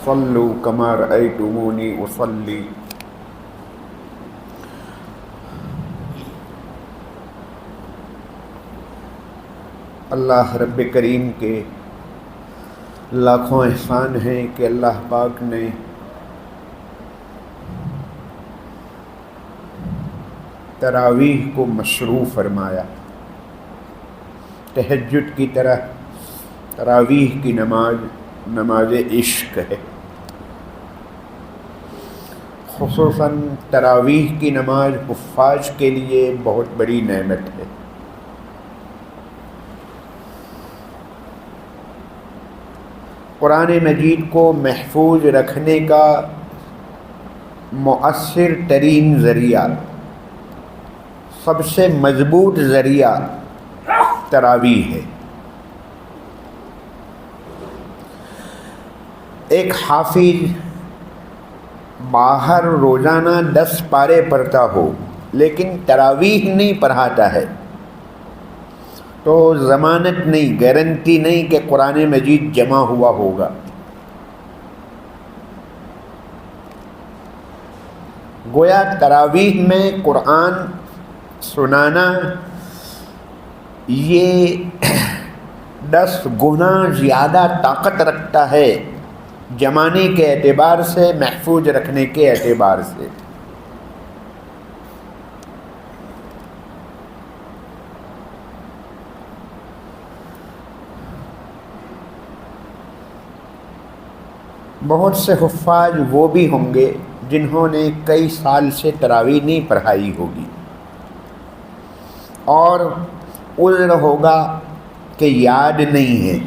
صلوا كما رأيتموني أصلي. اللہ رب کریم کے لاکھوں احسان ہیں کہ اللہ پاک نے تراویح کو مشروع فرمایا. تہجد کی طرح تراویح کی نماز عشق ہے. خصوصاً تراویح کی نماز حفاظ کے لیے بہت بڑی نعمت ہے. قرآن مجید کو محفوظ رکھنے کا مؤثر ترین ذریعہ، سب سے مضبوط ذریعہ تراویح ہے. ایک حافظ باہر روزانہ 10 پارے پڑھتا ہو لیکن تراویح نہیں پڑھاتا ہے تو ضمانت نہیں، گارنٹی نہیں کہ قرآن مجید جمع ہوا ہوگا. گویا تراویح میں قرآن سنانا یہ 10 گنا زیادہ طاقت رکھتا ہے جمانے کے اعتبار سے، محفوظ رکھنے کے اعتبار سے. بہت سے حفاظ وہ بھی ہوں گے جنہوں نے کئی سال سے تراویح نہیں پڑھائی ہوگی، اور عذر ہوگا کہ یاد نہیں ہے.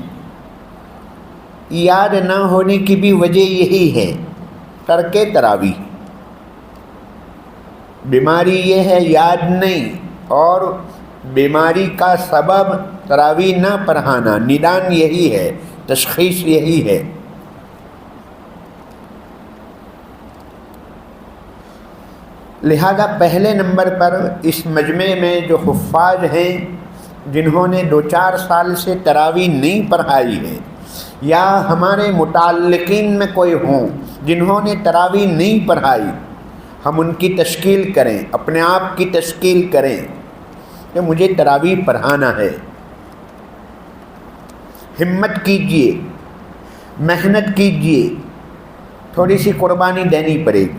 یاد نہ ہونے کی بھی وجہ یہی ہے، ترک تراویح. بیماری یہ ہے یاد نہیں، اور بیماری کا سبب تراویح نہ پڑھانا. ندان یہی ہے، تشخیص یہی ہے. لہذا پہلے نمبر پر اس مجمع میں جو حفاظ ہیں جنہوں نے 2-4 سال سے تراویح نہیں پڑھائی ہے، یا ہمارے متعلقین میں کوئی ہوں جنہوں نے تراویح نہیں پڑھائی، ہم ان کی تشکیل کریں، اپنے آپ کی تشکیل کریں کہ مجھے تراویح پڑھانا ہے. ہمت کیجئے، محنت کیجئے، تھوڑی سی قربانی دینی پڑے گی.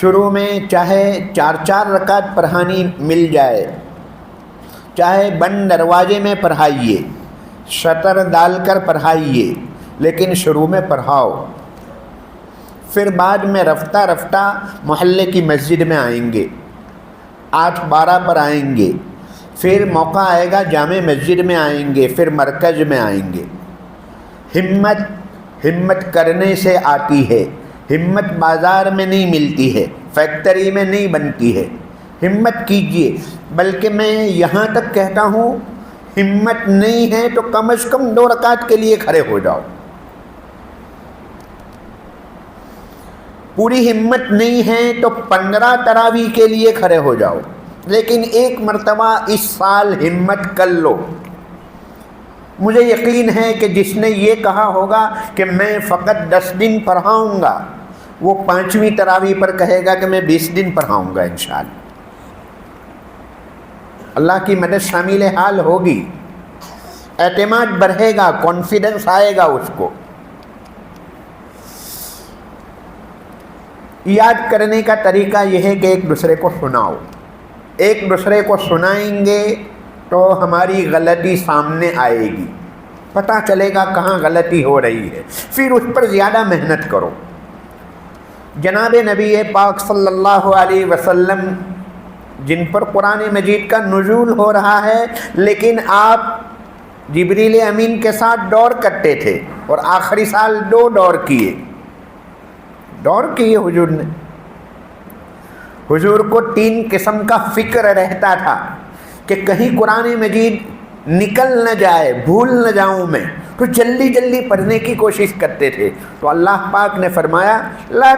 شروع میں چاہے 4 رکعت پڑھانی مل جائے، چاہے بند دروازے میں پڑھائیے، شطر ڈال کر پڑھائیے، لیکن شروع میں پڑھاؤ. پھر بعد میں رفتہ رفتہ محلے کی مسجد میں آئیں گے، 8-12 پر آئیں گے، پھر موقع آئے گا جامع مسجد میں آئیں گے، پھر مرکز میں آئیں گے. ہمت کرنے سے آتی ہے. ہمت بازار میں نہیں ملتی ہے، فیکٹری میں نہیں بنتی ہے. ہمت کیجئے. بلکہ میں یہاں تک کہتا ہوں، ہمت نہیں ہے تو کم از کم 2 رکعت کے لیے کھڑے ہو جاؤ. پوری ہمت نہیں ہے تو 15 تراویح کے لیے کھڑے ہو جاؤ، لیکن ایک مرتبہ اس سال ہمت کر لو. مجھے یقین ہے کہ جس نے یہ کہا ہوگا کہ میں فقط 10 دن پڑھاؤں گا، وہ 5ویں تراویح پر کہے گا کہ میں 20 دن پڑھاؤں گا انشاءاللہ. اللہ کی مدد شامل حال ہوگی، اعتماد بڑھے گا، کانفیڈنس آئے گا اس کو. یاد کرنے کا طریقہ یہ ہے کہ ایک دوسرے کو سناؤ. ایک دوسرے کو سنائیں گے تو ہماری غلطی سامنے آئے گی، پتہ چلے گا کہاں غلطی ہو رہی ہے، پھر اس پر زیادہ محنت کرو. جناب نبی پاک صلی اللہ علیہ وسلم جن پر قرآن مجید کا نزول ہو رہا ہے، لیکن آپ جبریل امین کے ساتھ دور کرتے تھے، اور آخری سال 2 دور کیے حضور نے. حضور کو 3 قسم کا فکر رہتا تھا کہ کہیں قرآن مجید نکل نہ جائے، بھول نہ جاؤں میں، تو جلدی جلدی پڑھنے کی کوشش کرتے تھے. تو اللہ پاک نے فرمایا لا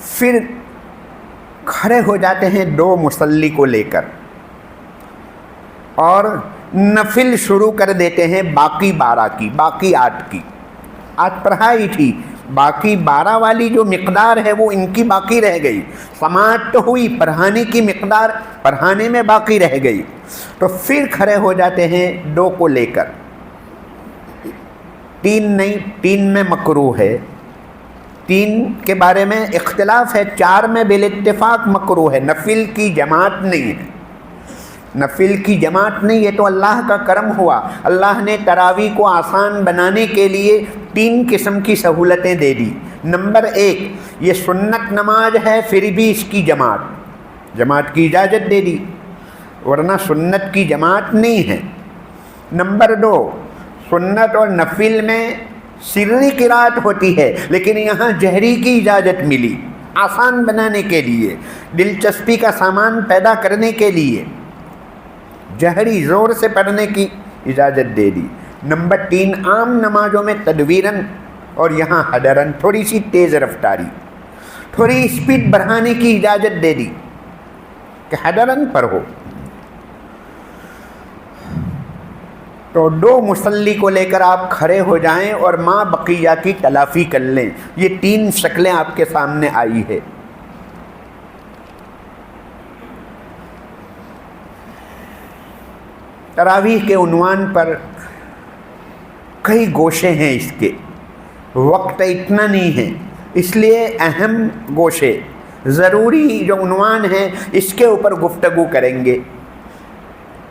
پھر کھڑے ہو جاتے ہیں 2 مصلی کو لے کر اور نفل شروع کر دیتے ہیں باقی 12 کی، باقی 8 کی. آج پڑھائی تھی، باقی 12 والی جو مقدار ہے وہ ان کی باقی رہ گئی. سماعت تو ہوئی، پڑھانے کی مقدار پڑھانے میں باقی رہ گئی. تو پھر کھڑے ہو جاتے ہیں 2 کو لے کر. 3 نہیں، 3 میں مکروہ ہے، 3 کے بارے میں اختلاف ہے. 4 میں بالاتفاق مکروہ ہے، نفل کی جماعت نہیں ہے. نفل کی جماعت نہیں، یہ تو اللہ کا کرم ہوا. اللہ نے تراویح کو آسان بنانے کے لیے 3 قسم کی سہولتیں دے دی. نمبر 1، یہ سنت نماز ہے پھر بھی اس کی جماعت کی اجازت دے دی، ورنہ سنت کی جماعت نہیں ہے. نمبر 2، سنت اور نفل میں سری قرات ہوتی ہے، لیکن یہاں جہری کی اجازت ملی آسان بنانے کے لیے، دلچسپی کا سامان پیدا کرنے کے لیے جہری زور سے پڑھنے کی اجازت دے دی. نمبر 3، عام نمازوں میں تدویراً اور یہاں حدراً تھوڑی سی تیز رفتاری، تھوڑی اسپیڈ بڑھانے کی اجازت دے دی کہ حدراً پڑھو. تو 2 مصلی کو لے کر آپ کھڑے ہو جائیں اور ما بقیہ کی تلافی کر لیں. یہ 3 شکلیں آپ کے سامنے آئی ہے. تراویح کے عنوان پر کئی گوشے ہیں، اس کے وقت اتنا نہیں ہے، اس لیے اہم گوشے ضروری جو عنوان ہیں اس کے اوپر گفتگو کریں گے.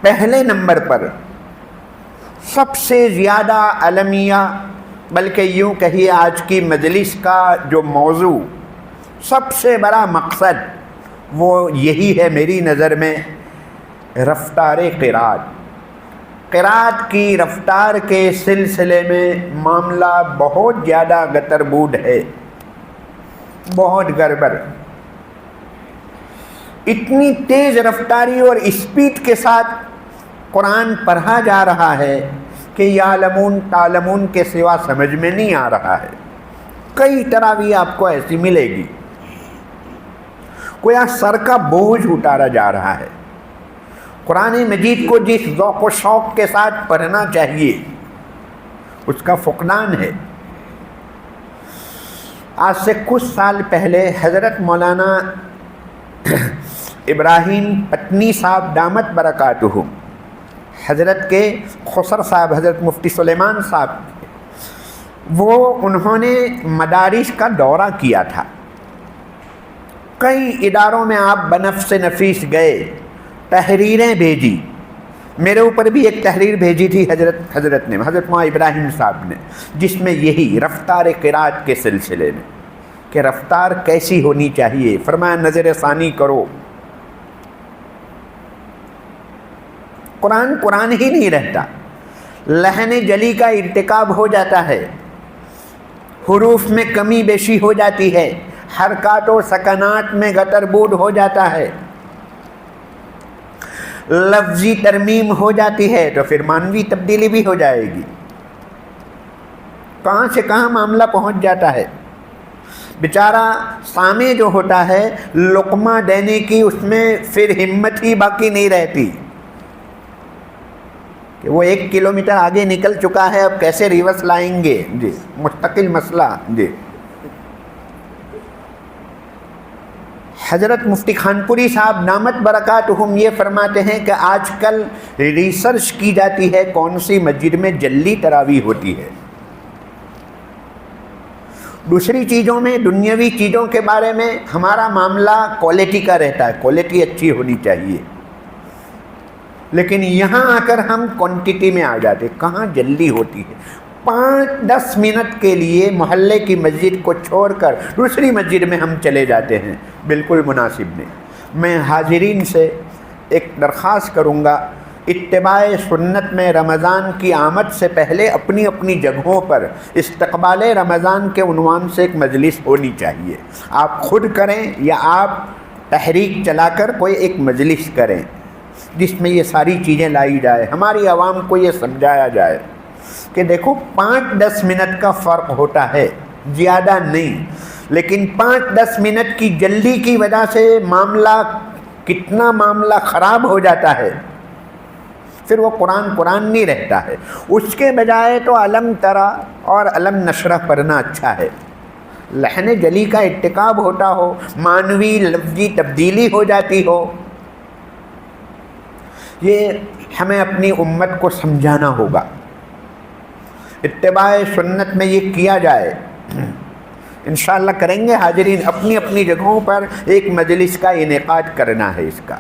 پہلے نمبر پر سب سے زیادہ المیہ، بلکہ یوں کہیے آج کی مجلس کا جو موضوع، سب سے بڑا مقصد وہ یہی ہے میری نظر میں، رفتار قرات. قرات کی رفتار کے سلسلے میں معاملہ بہت زیادہ گتربود ہے، بہت گڑبڑ. اتنی تیز رفتاری اور اسپیڈ کے ساتھ قرآن پڑھا جا رہا ہے کہ یعلمون تعلمون کے سوا سمجھ میں نہیں آ رہا ہے. کئی تراویح آپ کو ایسی ملے گی، کوئی سر کا بوجھ اتارا جا رہا ہے. قرآن مجید کو جس ذوق و شوق کے ساتھ پڑھنا چاہیے اس کا فقدان ہے. آج سے کچھ سال پہلے حضرت مولانا ابراہیم پٹنی صاحب دامت برکاتہ، حضرت کے خسر صاحب، حضرت مفتی سلیمان صاحب، انہوں نے مدارس کا دورہ کیا تھا. کئی اداروں میں آپ بنفس نفیس گئے، تحریریں بھیجی. میرے اوپر بھی ایک تحریر بھیجی تھی حضرت نے، حضرت مولانا ابراہیم صاحب نے، جس میں یہی رفتار قرات کے سلسلے میں کہ رفتار کیسی ہونی چاہیے. فرمایا نظر ثانی کرو، قرآن ہی نہیں رہتا، لحن جلی کا ارتکاب ہو جاتا ہے، حروف میں کمی بیشی ہو جاتی ہے، حرکات و سکنات میں گتربود ہو جاتا ہے، لفظی ترمیم ہو جاتی ہے، تو پھر معنوی تبدیلی بھی ہو جائے گی. کہاں سے کہاں معاملہ پہنچ جاتا ہے. بیچارہ سامع جو ہوتا ہے لقمہ دینے کی اس میں پھر ہمت ہی باقی نہیں رہتی کہ وہ 1 کلومیٹر آگے نکل چکا ہے، اب کیسے ریورس لائیں گے. جی مستقل مسئلہ. جی حضرت مفتی خانپوری صاحب دامت برکاتہم یہ فرماتے ہیں کہ آج کل ریسرچ کی جاتی ہے کون سی مسجد میں جلی تراویح ہوتی ہے. دوسری چیزوں میں، دنیاوی چیزوں کے بارے میں ہمارا معاملہ کوالٹی کا رہتا ہے، کوالٹی اچھی ہونی چاہیے. لیکن یہاں آ کر ہم کوانٹٹی میں آ جاتے. کہاں جلدی ہوتی ہے. 5-10 منٹ کے لیے محلے کی مسجد کو چھوڑ کر دوسری مسجد میں ہم چلے جاتے ہیں. بالکل مناسب نہیں. میں حاضرین سے ایک درخواست کروں گا، اتباع سنت میں رمضان کی آمد سے پہلے اپنی اپنی جگہوں پر استقبال رمضان کے عنوان سے ایک مجلس ہونی چاہیے. آپ خود کریں یا آپ تحریک چلا کر کوئی ایک مجلس کریں جس میں یہ ساری چیزیں لائی جائے، ہماری عوام کو یہ سمجھایا جائے کہ دیکھو 5-10 منٹ کا فرق ہوتا ہے. زیادہ نہیں، لیکن 5-10 منٹ کی جلدی کی وجہ سے کتنا معاملہ خراب ہو جاتا ہے، پھر وہ قرآن نہیں رہتا ہے۔ اس کے بجائے تو علم ترا اور علم نشرہ پڑھنا اچھا ہے، لحن جلی کا ارتکاب ہوتا ہو، معنوی لفظی تبدیلی ہو جاتی ہو، یہ ہمیں اپنی امت کو سمجھانا ہوگا۔ اتباع سنت میں یہ کیا جائے، انشاءاللہ کریں گے حاضرین۔ اپنی اپنی جگہوں پر ایک مجلس کا انعقاد کرنا ہے اس کا۔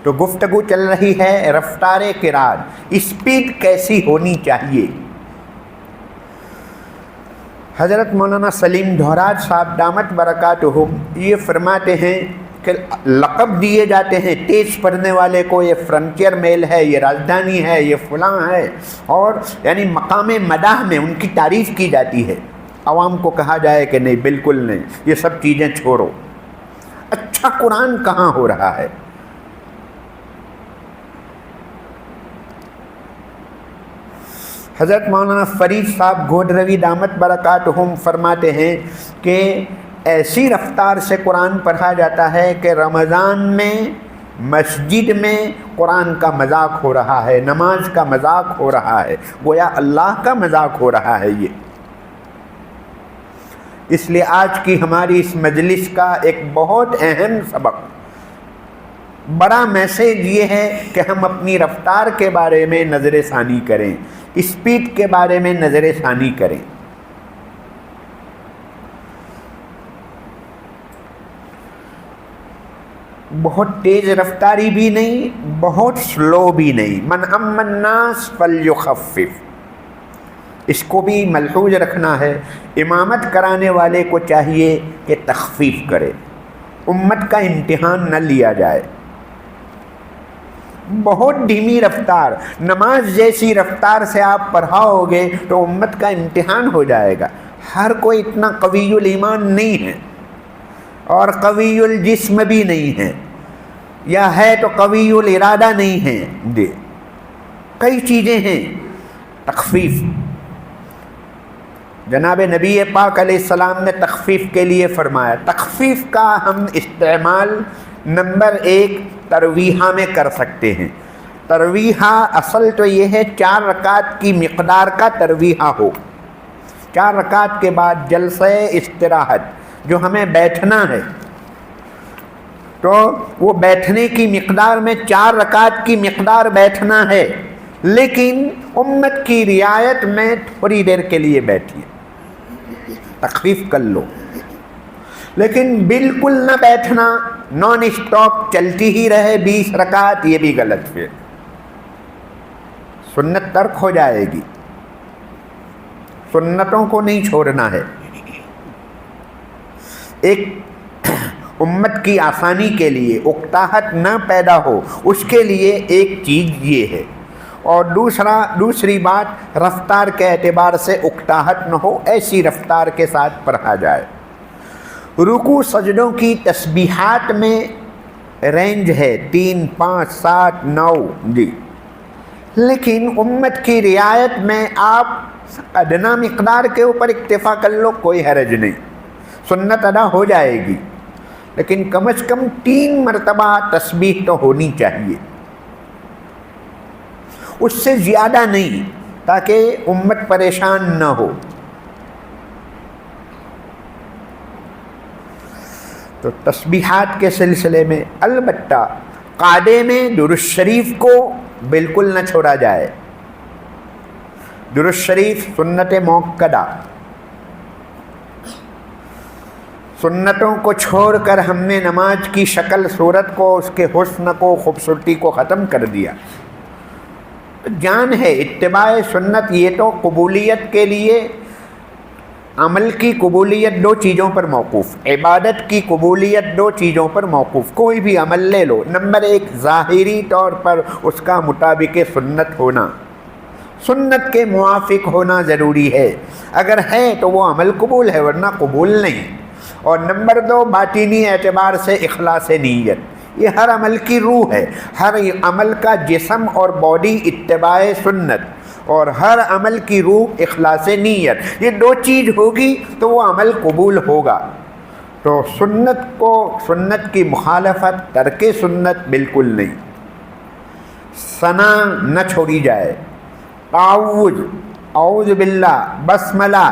تو گفتگو چل رہی ہے رفتار قرات، اسپیڈ کیسی ہونی چاہیے۔ حضرت مولانا سلیم دھوراج صاحب دامت برکاتہم یہ فرماتے ہیں کہ لقب دیے جاتے ہیں تیز پڑھنے والے کو، یہ فرنٹیئر میل ہے، یہ راجدھانی ہے، یہ فلاں ہے، اور یعنی مقام مداح میں ان کی تعریف کی جاتی ہے۔ عوام کو کہا جائے کہ نہیں، بالکل نہیں، یہ سب چیزیں چھوڑو۔ اچھا قرآن کہاں ہو رہا ہے؟ حضرت مولانا فرید صاحب گودروی دامت برکاتہم فرماتے ہیں کہ ایسی رفتار سے قرآن پڑھا جاتا ہے کہ رمضان میں مسجد میں قرآن کا مذاق ہو رہا ہے، نماز کا مذاق ہو رہا ہے، گویا اللہ کا مذاق ہو رہا ہے یہ۔ اس لیے آج کی ہماری اس مجلس کا ایک بہت اہم سبق، بڑا میسیج یہ ہے کہ ہم اپنی رفتار کے بارے میں نظر ثانی کریں، اسپیڈ کے بارے میں نظر ثانی کریں۔ بہت تیز رفتاری بھی نہیں، بہت سلو بھی نہیں۔ من اما الناس فلیخفف، اس کو بھی ملحوظ رکھنا ہے۔ امامت کرانے والے کو چاہیے کہ تخفیف کرے، امت کا امتحان نہ لیا جائے۔ بہت دھیمی رفتار، نماز جیسی رفتار سے آپ پڑھاؤ گے تو امت کا امتحان ہو جائے گا۔ ہر کوئی اتنا قوی الایمان نہیں ہے، اور قوی الجسم بھی نہیں ہے، یا ہے تو قوی الارادہ نہیں ہے۔ جی کئی چیزیں ہیں۔ تخفیف، جناب نبی پاک علیہ السلام نے تخفیف کے لیے فرمایا۔ تخفیف کا ہم استعمال نمبر 1 ترویحہ میں کر سکتے ہیں۔ ترویحہ اصل تو یہ ہے 4 رکعت کی مقدار کا ترویحہ ہو۔ 4 رکعت کے بعد جلسہ استراحت، جو ہمیں بیٹھنا ہے، تو وہ بیٹھنے کی مقدار میں 4 رکعت کی مقدار بیٹھنا ہے، لیکن امت کی رعایت میں تھوڑی دیر کے لیے بیٹھیے، تخفیف کر لو۔ لیکن بالکل نہ بیٹھنا، نان اسٹاپ چلتی ہی رہے 20 رکعت، یہ بھی غلط، پھر سنت ترک ہو جائے گی۔ سنتوں کو نہیں چھوڑنا ہے۔ ایک امت کی آسانی کے لیے، اکتاہٹ نہ پیدا ہو، اس کے لیے ایک چیز یہ ہے، اور دوسری بات رفتار کے اعتبار سے اکتاہٹ نہ ہو، ایسی رفتار کے ساتھ پڑھا جائے۔ رکوع سجدوں کی تسبیحات میں رینج ہے 3، 5، 7، 9، جی، لیکن امت کی رعایت میں آپ ادنا مقدار کے اوپر اکتفا کر لو، کوئی حرج نہیں، سنت ادا ہو جائے گی، لیکن کم از کم 3 مرتبہ تسبیح تو ہونی چاہیے، اس سے زیادہ نہیں، تاکہ امت پریشان نہ ہو۔ تو تسبیحات کے سلسلے میں البتہ قعدے میں درود شریف کو بالکل نہ چھوڑا جائے۔ درود شریف سنت موقدہ، سنتوں کو چھوڑ کر ہم نے نماز کی شکل صورت کو، اس کے حسن کو، خوبصورتی کو ختم کر دیا۔ جان ہے اتباع سنت، یہ تو قبولیت کے لیے، عمل کی قبولیت 2 چیزوں پر موقوف، عبادت کی قبولیت 2 چیزوں پر موقوف۔ کوئی بھی عمل لے لو، نمبر 1 ظاہری طور پر اس کا مطابق سنت ہونا، سنت کے موافق ہونا ضروری ہے، اگر ہے تو وہ عمل قبول ہے، ورنہ قبول نہیں۔ اور نمبر 2 باطنی اعتبار سے اخلاص نیت، یہ ہر عمل کی روح ہے۔ ہر عمل کا جسم اور باڈی اتباع سنت، اور ہر عمل کی روح اخلاص نیت، یہ دو چیز ہوگی تو وہ عمل قبول ہوگا۔ تو سنت کی مخالفت، ترک سنت بالکل نہیں۔ ثنا نہ چھوڑی جائے، تعوذ، اعوذ باللہ، بسملہ،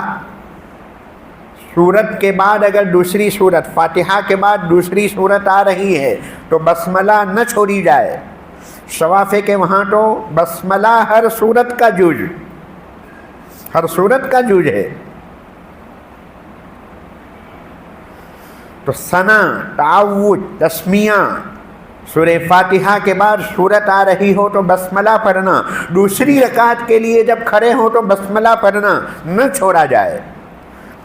سورت کے بعد اگر دوسری سورت، فاتحہ کے بعد دوسری سورت آ رہی ہے تو بسملہ نہ چھوڑی جائے۔ شوافے کے وہاں تو بسملہ ہر سورت کا جز، ہر سورت کا جز ہے۔ تو ثنا، تعوذ، تسمیہ، سورہ فاتحہ کے بعد سورت آ رہی ہو تو بسملہ پڑھنا، دوسری رکعت کے لیے جب کھڑے ہو تو بسملہ پڑھنا نہ چھوڑا جائے۔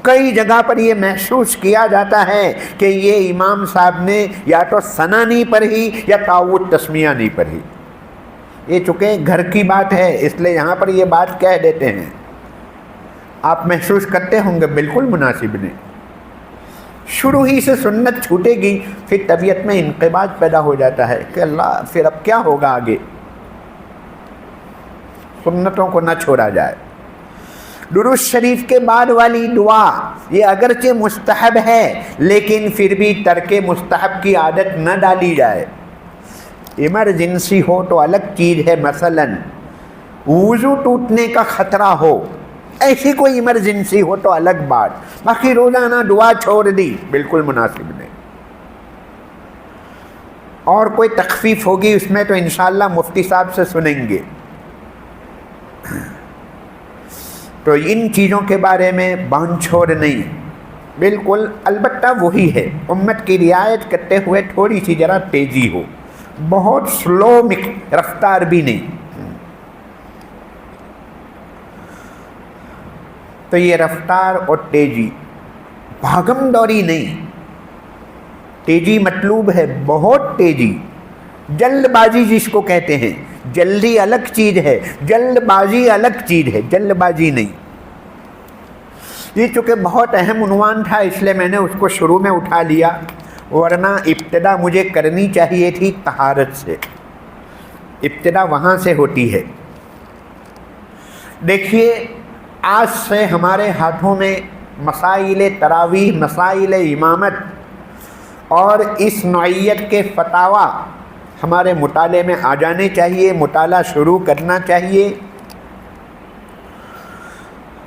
کئی جگہ پر یہ محسوس کیا جاتا ہے کہ یہ امام صاحب نے یا تو ثنا نہیں پڑھی یا تعوذ تسمیہ نہیں پڑھی۔ یہ چونکہ گھر کی بات ہے اس لیے یہاں پر یہ بات کہہ دیتے ہیں، آپ محسوس کرتے ہوں گے بالکل مناسب نہیں۔ شروع ہی سے سنت چھوٹے گی پھر طبیعت میں انقباض پیدا ہو جاتا ہے کہ اللہ پھر اب کیا ہوگا آگے۔ سنتوں کو نہ چھوڑا جائے۔ درود شریف کے بعد والی دعا یہ اگرچہ مستحب ہے لیکن پھر بھی ترک مستحب کی عادت نہ ڈالی جائے۔ ایمرجنسی ہو تو الگ چیز ہے، مثلا وضو ٹوٹنے کا خطرہ ہو، ایسی کوئی ایمرجنسی ہو تو الگ بات، باقی روزانہ دعا چھوڑ دی بالکل مناسب نہیں۔ اور کوئی تخفیف ہوگی اس میں تو انشاءاللہ مفتی صاحب سے سنیں گے۔ تو ان چیزوں کے بارے میں بان چھوڑ نہیں، بالکل، البتہ وہی ہے امت کی رعایت کرتے ہوئے تھوڑی سی ذرا تیزی ہو، بہت سلو رفتار بھی نہیں۔ تو یہ رفتار اور تیزی، بھاگم دوری نہیں، تیزی مطلوب ہے، بہت تیزی، جلد بازی جس کو کہتے ہیں، جلدی الگ چیز ہے، جلد بازی الگ چیز ہے، جلد بازی نہیں۔ یہ چونکہ بہت اہم عنوان تھا اس لیے میں نے اس کو شروع میں اٹھا لیا، ورنہ ابتدا مجھے کرنی چاہیے تھی طہارت سے، ابتدا وہاں سے ہوتی ہے۔ دیکھیے آج سے ہمارے ہاتھوں میں مسائل تراویح، مسائل امامت اور اس نوعیت کے فتاوی ہمارے مطالعے میں آ جانے چاہیے، مطالعہ شروع کرنا چاہیے۔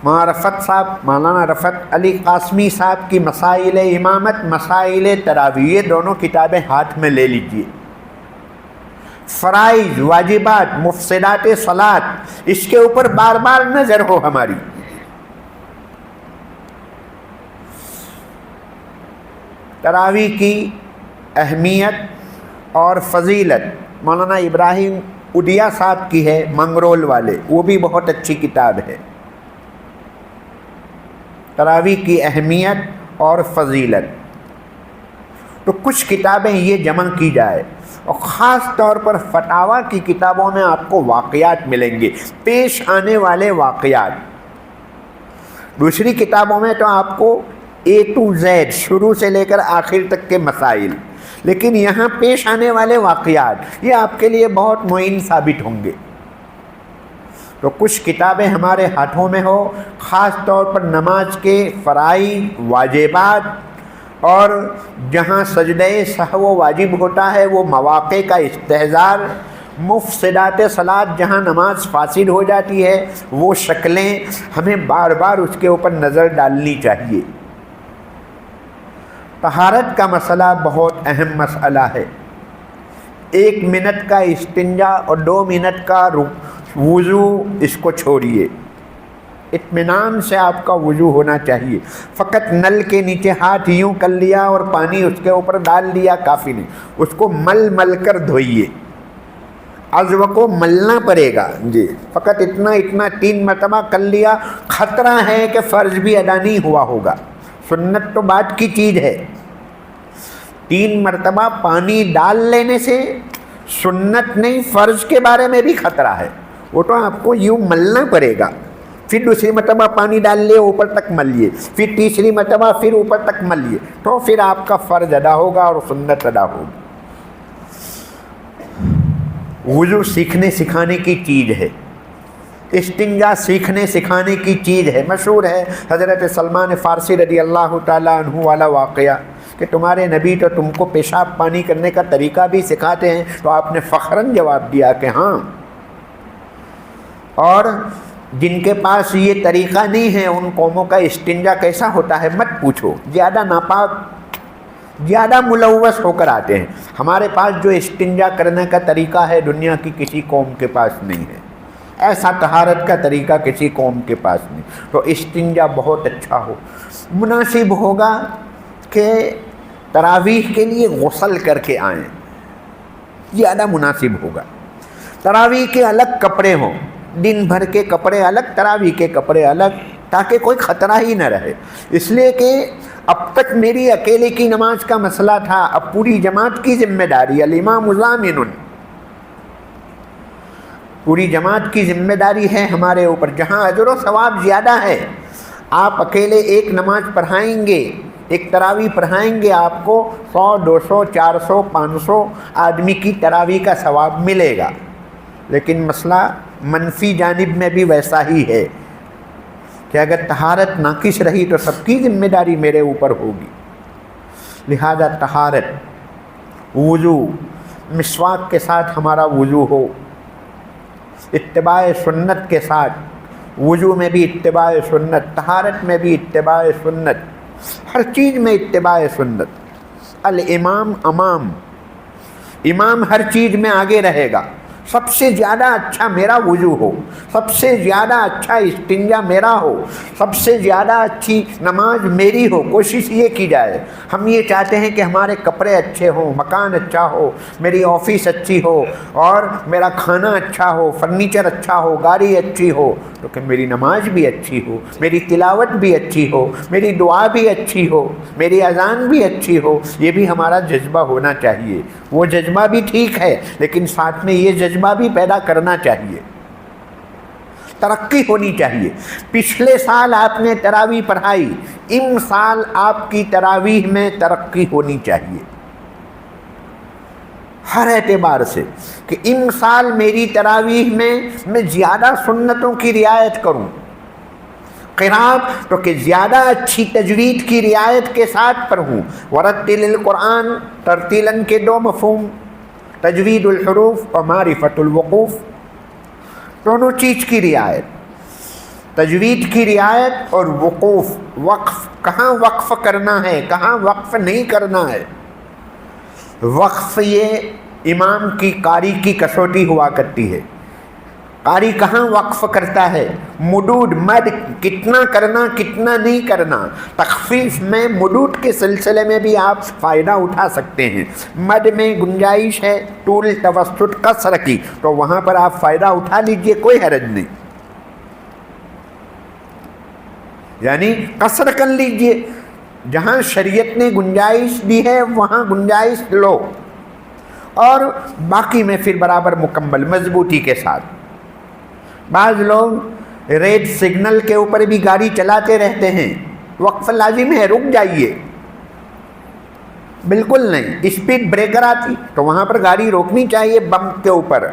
مولانا رفعت علی قاسمی صاحب کی مسائل امامت، مسائل تراویح، یہ دونوں کتابیں ہاتھ میں لے لیجئے۔ فرائض، واجبات، مفسدات صلاۃ، اس کے اوپر بار بار نظر ہو ہماری۔ تراویح کی اہمیت اور فضیلت مولانا ابراہیم اڈیا صاحب کی ہے، منگرول والے، وہ بھی بہت اچھی کتاب ہے، تراویح کی اہمیت اور فضیلت۔ تو کچھ کتابیں یہ جمع کی جائے، اور خاص طور پر فتاوی کی کتابوں میں آپ کو واقعات ملیں گے، پیش آنے والے واقعات۔ دوسری کتابوں میں تو آپ کو A to Z، شروع سے لے کر آخر تک کے مسائل، لیکن یہاں پیش آنے والے واقعات یہ آپ کے لیے بہت معین ثابت ہوں گے۔ تو کچھ کتابیں ہمارے ہاتھوں میں ہو، خاص طور پر نماز کے فرائض، واجبات، اور جہاں سجدہ سہو واجب ہوتا ہے وہ مواقع کا استحضار، مفسدات صلاۃ جہاں نماز فاسد ہو جاتی ہے وہ شکلیں، ہمیں بار بار اس کے اوپر نظر ڈالنی چاہیے۔ طہارت کا مسئلہ بہت اہم مسئلہ ہے۔ 1 منٹ کا استنجا اور 2 منٹ کا وضو، اس کو چھوڑیے، اطمینان سے آپ کا وضو ہونا چاہیے۔ فقط نل کے نیچے ہاتھ یوں کر لیا اور پانی اس کے اوپر ڈال دیا کافی نہیں، اس کو مل کر دھوئیے، عضو کو ملنا پڑے گا جی۔ فقط اتنا 3 مرتبہ کر لیا، خطرہ ہے کہ فرض بھی ادا نہیں ہوا ہوگا، سنت تو بات کی چیز ہے۔ 3 مرتبہ پانی ڈال لینے سے سنت نہیں، فرض کے بارے میں بھی خطرہ ہے، وہ تو آپ کو یوں ملنا پڑے گا۔ پھر دوسری مرتبہ پانی ڈال لیے، اوپر تک ملیے، پھر تیسری مرتبہ پھر اوپر تک ملیے، تو پھر آپ کا فرض ادا ہوگا اور سنت ادا ہوگی۔ وضو سیکھنے سکھانے کی چیز ہے، استنجا سیکھنے سکھانے کی چیز ہے. مشہور ہے حضرت سلمان فارسی رضی اللہ تعالیٰ عنہ والا واقعہ کہ تمہارے نبی تو تم کو پیشاب پانی کرنے کا طریقہ بھی سکھاتے ہیں. تو آپ نے فخراً جواب دیا کہ ہاں، اور جن کے پاس یہ طریقہ نہیں ہے ان قوموں کا استنجا کیسا ہوتا ہے مت پوچھو. زیادہ ناپاک، زیادہ ملوث ہو کر آتے ہیں. ہمارے پاس جو استنجا کرنے کا طریقہ ہے دنیا کی کسی قوم کے پاس نہیں ہے. ایسا طہارت کا طریقہ کسی قوم کے پاس نہیں. تو استنجا بہت اچھا ہو. مناسب ہوگا کہ تراویح کے لیے غسل کر کے آئیں، زیادہ مناسب ہوگا. تراویح کے الگ کپڑے ہوں، دن بھر کے کپڑے الگ، تراویح کے کپڑے الگ، تاکہ کوئی خطرہ ہی نہ رہے. اس لیے کہ اب تک میری اکیلے کی نماز کا مسئلہ تھا، اب پوری جماعت کی ذمہ داری. الامام ضامن، پوری جماعت کی ذمہ داری ہے ہمارے اوپر. جہاں اجر و ثواب زیادہ ہے، آپ اکیلے ایک نماز پڑھائیں گے، ایک تراویح پڑھائیں گے، آپ کو 100 200 400 500 آدمی کی تراویح کا ثواب ملے گا. لیکن مسئلہ منفی جانب میں بھی ویسا ہی ہے کہ اگر طہارت ناقص رہی تو سب کی ذمہ داری میرے اوپر ہوگی. لہذا طہارت، وضو، مسواک کے ساتھ ہمارا وضو ہو، اتباع سنت کے ساتھ، وضو میں بھی اتباع سنت، طہارت میں بھی اتباع سنت، ہر چیز میں اتباع سنت. الامام امام، امام ہر چیز میں آگے رہے گا. سب سے زیادہ اچھا میرا وضو ہو، سب سے زیادہ اچھا استنجا میرا ہو، سب سے زیادہ اچھی نماز میری ہو. کوشش یہ کی جائے. ہم یہ چاہتے ہیں کہ ہمارے کپڑے اچھے ہوں، مکان اچھا ہو، میری آفس اچھی ہو، اور میرا کھانا اچھا ہو، فرنیچر اچھا ہو، گاڑی اچھی ہو، تو کہ میری نماز بھی اچھی ہو، میری تلاوت بھی اچھی ہو، میری دعا بھی اچھی ہو، میری اذان بھی اچھی ہو. یہ بھی ہمارا جذبہ ہونا چاہیے. وہ جذبہ بھی ٹھیک ہے، لیکن ساتھ میں یہ جذبہ بھی پیدا کرنا چاہیے. ترقی ہونی چاہیے. پچھلے سال آپ نے تراویح پڑھائی، ان سال آپ کی تراویح میں ترقی ہونی چاہیے ہر اعتبار سے، کہ ان سال میری تراویح میں زیادہ سنتوں کی رعایت کروں. قرات تو کہ زیادہ اچھی تجوید کی رعایت کے ساتھ پڑھوں. ورتل القرآن ترتیلاً کے دو مفہوم، تجوید الحروف اور معرفت الوقوف، دونوں چیز کی رعایت. تجوید کی رعایت اور وقوف، وقف، کہاں وقف کرنا ہے، کہاں وقف نہیں کرنا ہے. وقف یہ امام کی قاری کی کسوٹی ہوا کرتی ہے. قاری کہاں وقف کرتا ہے، مدود، مد کتنا کرنا کتنا نہیں کرنا. تخفیف میں مدود کے سلسلے میں بھی آپ فائدہ اٹھا سکتے ہیں. مد میں گنجائش ہے طول توسط قصر کی، تو وہاں پر آپ فائدہ اٹھا لیجئے، کوئی حرج نہیں. یعنی قصر کر لیجئے، جہاں شریعت نے گنجائش دی ہے وہاں گنجائش لو، اور باقی میں پھر برابر مکمل مضبوطی کے ساتھ. بعض لوگ ریڈ سگنل کے اوپر بھی گاڑی چلاتے رہتے ہیں، وقف لازم ہے، رک جائیے. بالکل نہیں. اسپیڈ بریکر آتی تو وہاں پر گاڑی روکنی چاہیے بمپ کے اوپر.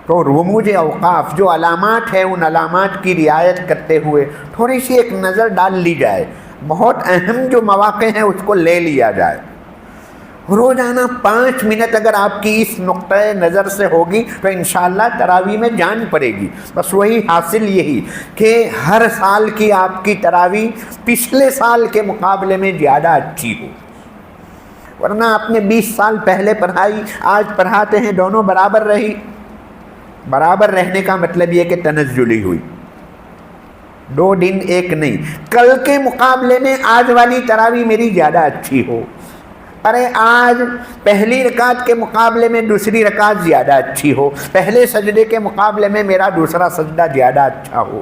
تو رموز اوقاف جو علامات ہیں ان علامات کی رعایت کرتے ہوئے تھوڑی سی ایک نظر ڈال لی جائے. بہت اہم جو مواقع ہیں اس کو لے لیا جائے. روزانہ 5 منٹ اگر آپ کی اس نقطۂ نظر سے ہوگی تو انشاءاللہ تراویح میں جان پڑے گی. بس وہی حاصل یہی کہ ہر سال کی آپ کی تراویح پچھلے سال کے مقابلے میں زیادہ اچھی ہو. ورنہ آپ نے 20 سال پہلے پڑھائی، آج پڑھاتے ہیں، دونوں برابر رہی. برابر رہنے کا مطلب یہ کہ تنزلی ہوئی، 2 دن ایک نہیں. کل کے مقابلے میں آج والی تراویح میری زیادہ اچھی ہو. ارے آج پہلی رکعت کے مقابلے میں دوسری رکعت زیادہ اچھی ہو، پہلے سجدے کے مقابلے میں میرا دوسرا سجدہ زیادہ اچھا ہو.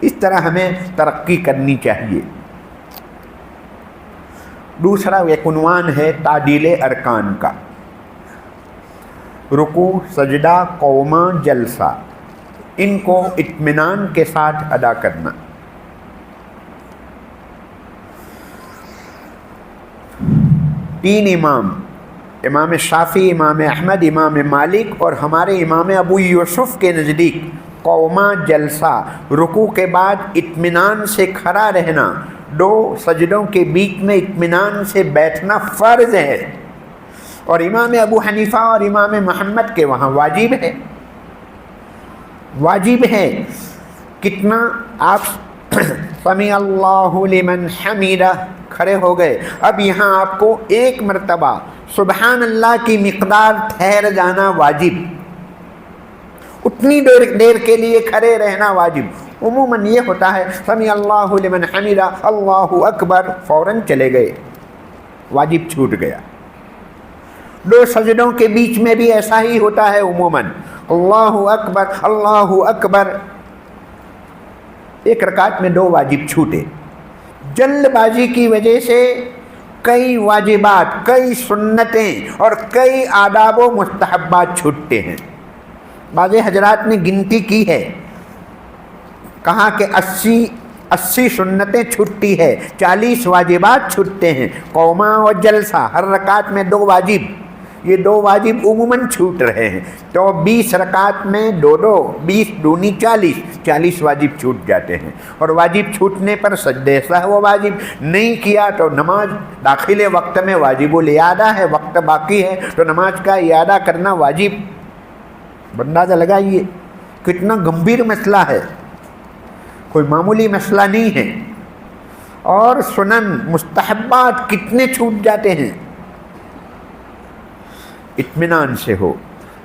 اس طرح ہمیں ترقی کرنی چاہیے. دوسرا ایک عنوان ہے تعدیل ارکان کا. رکوع، سجدہ، قومہ، جلسہ، ان کو اطمینان کے ساتھ ادا کرنا. تین امام، امام شافعی، امام احمد، امام مالک اور ہمارے امام ابو یوسف کے نزدیک قوما جلسہ، رکوع کے بعد اطمینان سے کھڑا رہنا، 2 سجدوں کے بیچ میں اطمینان سے بیٹھنا فرض ہے، اور امام ابو حنیفہ اور امام محمد کے وہاں واجب ہے، واجب ہے۔ کتنا؟ آپ سمیع اللہ لمن حمیدہ کھڑے ہو گئے، اب یہاں آپ کو 1 مرتبہ سبحان اللہ کی مقدار ٹھہر جانا واجب، اتنی دیر کے لیے کھڑے رہنا واجب۔ عموماً یہ ہوتا ہے سمیع اللہ لمن حمیدہ، اللہ اکبر، فوراً چلے گئے، واجب چھوٹ گیا۔ 2 سجدوں کے بیچ میں بھی ایسا ہی ہوتا ہے عموماً، اللہ اکبر اللہ اکبر، 1 رکعت میں 2 واجب چھوٹے۔ جلد بازی کی وجہ سے کئی واجبات، کئی سنتیں اور کئی آداب و مستحبات چھوٹتے ہیں۔ بعض حضرات نے گنتی کی ہے، کہا کہ 80 سنتیں چھٹتی ہے، 40 واجبات چھوٹتے ہیں۔ قوما و جلسہ، ہر رکعت میں 2 واجب، یہ 2 واجب عموماً چھوٹ رہے ہیں، تو 20 رکعت میں 2 20 دونی 40 واجب چھوٹ جاتے ہیں۔ اور واجب چھوٹنے پر سجدہ سہو واجب، نہیں کیا تو نماز داخل وقت میں واجب الاعادہ ہے، وقت باقی ہے تو نماز کا اعادہ کرنا واجب۔ اندازہ لگائیے کتنا گمبھیر مسئلہ ہے، کوئی معمولی مسئلہ نہیں ہے۔ اور سنن مستحبات کتنے چھوٹ جاتے ہیں، اطمینان سے ہو۔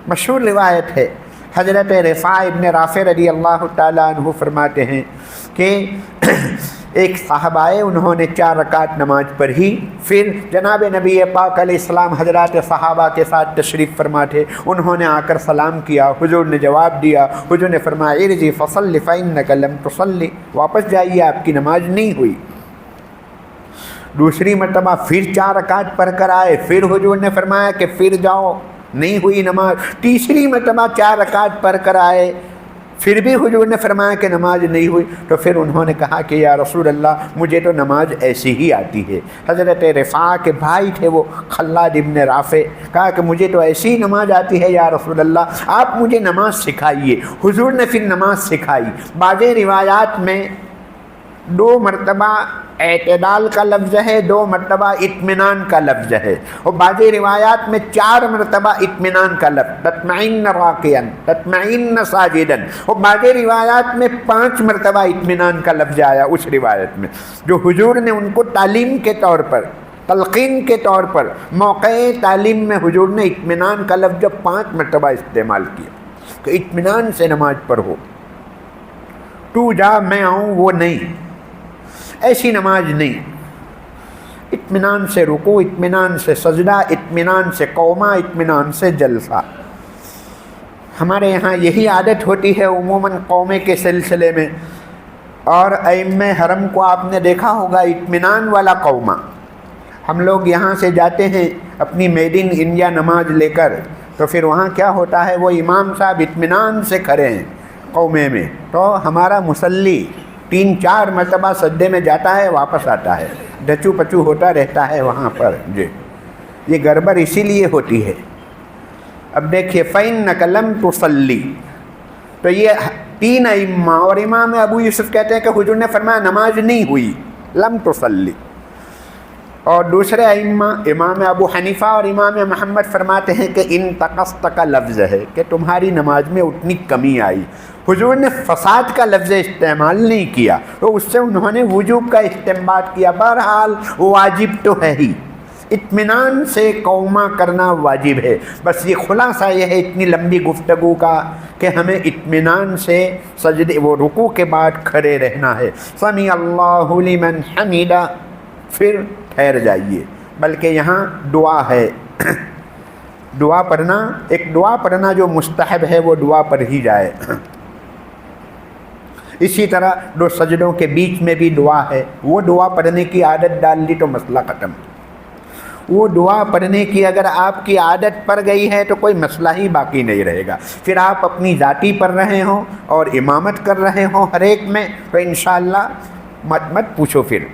مشہور روایت ہے، حضرت رفاع ابن رافع رضی اللہ تعالیٰ عنہ فرماتے ہیں کہ ایک صاحب آئے، انہوں نے 4 رکعت نماز پڑھی، پھر جناب نبی پاک علیہ السلام حضرات صحابہ کے ساتھ تشریف فرما تھے، انہوں نے آ کر سلام کیا، حضور نے جواب دیا، حضور نے فرمایا ارجع فصل فإنک لم تصلی، واپس جائیے آپ کی نماز نہیں ہوئی۔ دوسری مرتبہ پھر 4 رکعت پڑھ کر آئے، پھر حضور نے فرمایا کہ پھر جاؤ، نہیں ہوئی نماز۔ تیسری مرتبہ 4 رکعت پڑھ کر آئے، پھر بھی حضور نے فرمایا کہ نماز نہیں ہوئی، تو پھر انہوں نے کہا کہ یا رسول اللہ مجھے تو نماز ایسی ہی آتی ہے۔ حضرت رفاع کے بھائی تھے وہ خلاد ابن رافع، کہا کہ مجھے تو ایسی ہی نماز آتی ہے یا رسول اللہ، آپ مجھے نماز سکھائیے۔ حضور نے پھر نماز سکھائی۔ بعض روایات میں 2 مرتبہ اعتدال کا لفظ ہے، 2 مرتبہ اطمینان کا لفظ ہے، اور بعض روایات میں 4 مرتبہ اطمینان کا لفظ، تطمئن راکعا تطمئن ساجدا، اور بعض روایات میں 5 مرتبہ اطمینان کا لفظ آیا اس روایت میں، جو حضور نے ان کو تعلیم کے طور پر، تلقین کے طور پر، موقع تعلیم میں حضور نے اطمینان کا لفظ 5 مرتبہ استعمال کیا کہ اطمینان سے نماز پڑھو، تو جا میں آؤں وہ نہیں، ایسی نماز نہیں، اطمینان سے رکوع، اطمینان سے سجدہ، اطمینان سے قوما، اطمینان سے جلسہ۔ ہمارے یہاں یہی عادت ہوتی ہے عموماً قومے کے سلسلے میں، اور ائمہ حرم کو آپ نے دیکھا ہوگا اطمینان والا قوما۔ ہم لوگ یہاں سے جاتے ہیں اپنی میڈ ان انڈیا نماز لے کر، تو پھر وہاں کیا ہوتا ہے، وہ امام صاحب اطمینان سے کھڑے ہیں قومے میں، تو ہمارا مصلی 3-4 مرتبہ سجدے میں جاتا ہے، واپس آتا ہے، ڈچو پچو ہوتا رہتا ہے وہاں پر۔ جی یہ گڑبڑ اسی لیے ہوتی ہے۔ اب دیکھیے فإنک لم تصلی، تو یہ 3 ائمہ اور امام ابو یوسف کہتے ہیں کہ حضور نے فرمایا نماز نہیں ہوئی، لم تصلی، اور دوسرے ائمہ امام ابو حنیفہ اور امام محمد فرماتے ہیں کہ انتقصت کا لفظ ہے کہ تمہاری نماز میں اتنی کمی آئی۔ حضور نے فساد کا لفظ استعمال نہیں کیا، تو اس سے انہوں نے وجوب کا استنباط کیا۔ بہرحال واجب تو ہے ہی، اطمینان سے قوما کرنا واجب ہے۔ بس یہ خلاصہ یہ ہے اتنی لمبی گفتگو کا کہ ہمیں اطمینان سے سجدے وہ رکوع کے بعد کھڑے رہنا ہے۔ سمیع اللہ لمن حمیدہ، پھر ٹھہر جائیے۔ بلکہ یہاں دعا ہے، دعا پڑھنا، ایک دعا پڑھنا جو مستحب ہے وہ دعا پڑھ ہی جائے۔ اسی طرح 2 سجدوں کے بیچ میں بھی دعا ہے، وہ دعا پڑھنے کی عادت ڈال دی تو مسئلہ ختم۔ وہ دعا پڑھنے کی اگر آپ کی عادت پڑ گئی ہے تو کوئی مسئلہ ہی باقی نہیں رہے گا۔ پھر آپ اپنی ذاتی پڑھ رہے ہوں اور امامت کر رہے ہوں ہر ایک میں، تو انشاءاللہ مت پوچھو، پھر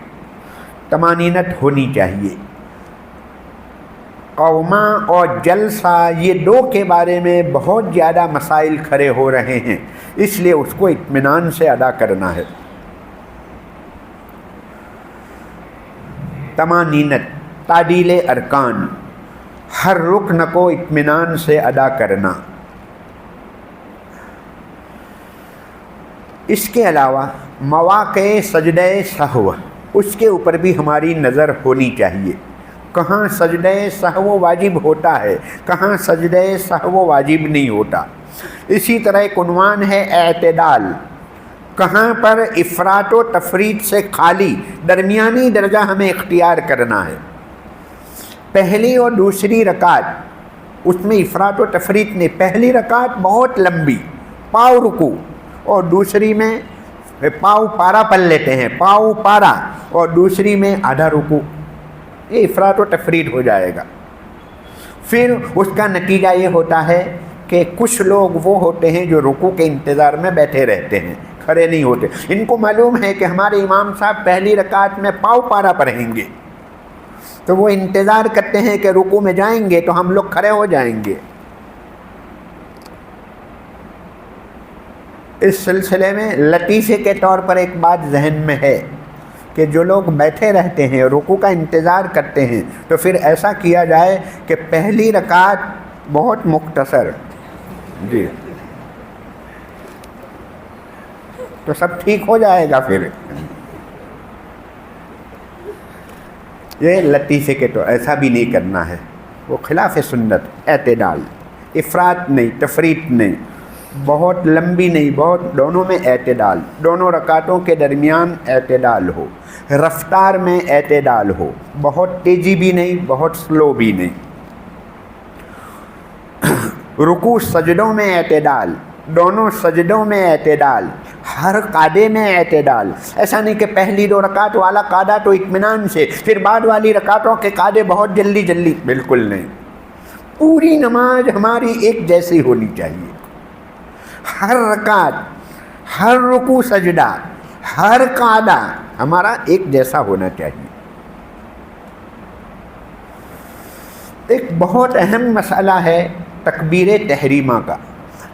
طمانینت ہونی چاہیے۔ قوما اور جلسہ، یہ دو کے بارے میں بہت زیادہ مسائل کھڑے ہو رہے ہیں، اس لیے اس کو اطمینان سے ادا کرنا ہے۔ طمانینت، تعدیل ارکان، ہر رکن کو اطمینان سے ادا کرنا۔ اس کے علاوہ مواقع سجدہ سہو، اس کے اوپر بھی ہماری نظر ہونی چاہیے، کہاں سجدہ سہو واجب ہوتا ہے، کہاں سجدہ سہو واجب نہیں ہوتا۔ اسی طرح ایک عنوان ہے اعتدال، کہاں پر افراط و تفریط سے خالی درمیانی درجہ ہمیں اختیار کرنا ہے۔ پہلی اور دوسری رکعت، اس میں افراط و تفریط نہیں، پہلی رکعت بہت لمبی، پاؤ رکوع، اور دوسری میں پاؤ پارا پل لیتے ہیں، پاؤ پارا، اور دوسری میں آدھا رکوع، یہ افراط و تفریط ہو جائے گا۔ پھر اس کا نتیجہ یہ ہوتا ہے کہ کچھ لوگ وہ ہوتے ہیں جو رکوع کے انتظار میں بیٹھے رہتے ہیں، کھڑے نہیں ہوتے۔ ان کو معلوم ہے کہ ہمارے امام صاحب پہلی رکعت میں پاؤ پارا پڑھیں گے، تو وہ انتظار کرتے ہیں کہ رکوع میں جائیں گے تو ہم لوگ کھڑے ہو جائیں گے۔ اس سلسلے میں لطیفے کے طور پر ایک بات ذہن میں ہے کہ جو لوگ بیٹھے رہتے ہیں، رکوع کا انتظار کرتے ہیں، تو پھر ایسا کیا جائے کہ پہلی رکعت بہت مختصر، جی، تو سب ٹھیک ہو جائے گا۔ پھر یہ لطیفے کے طور، ایسا بھی نہیں کرنا ہے، وہ خلاف سنت۔ اعتدال، افراط نہیں، تفریط نہیں، بہت لمبی نہیں، بہت، دونوں میں اعتدال، دونوں رکعتوں کے درمیان اعتدال ہو، رفتار میں اعتدال ہو، بہت تیزی بھی نہیں، بہت سلو بھی نہیں۔ رکوع سجدوں میں اعتدال، دونوں سجدوں میں اعتدال، ہر قعدے میں اعتدال۔ ایسا نہیں کہ پہلی دو رکعت والا قعدہ تو اطمینان سے، پھر بعد والی رکعتوں کے قعدے بہت جلدی جلدی، بالکل نہیں۔ پوری نماز ہماری ایک جیسی ہونی چاہیے، ہر رکعت، ہر رکوع سجدہ، ہر قعدہ ہمارا ایک جیسا ہونا چاہیے۔ ایک بہت اہم مسئلہ ہے تکبیر تحریمہ کا۔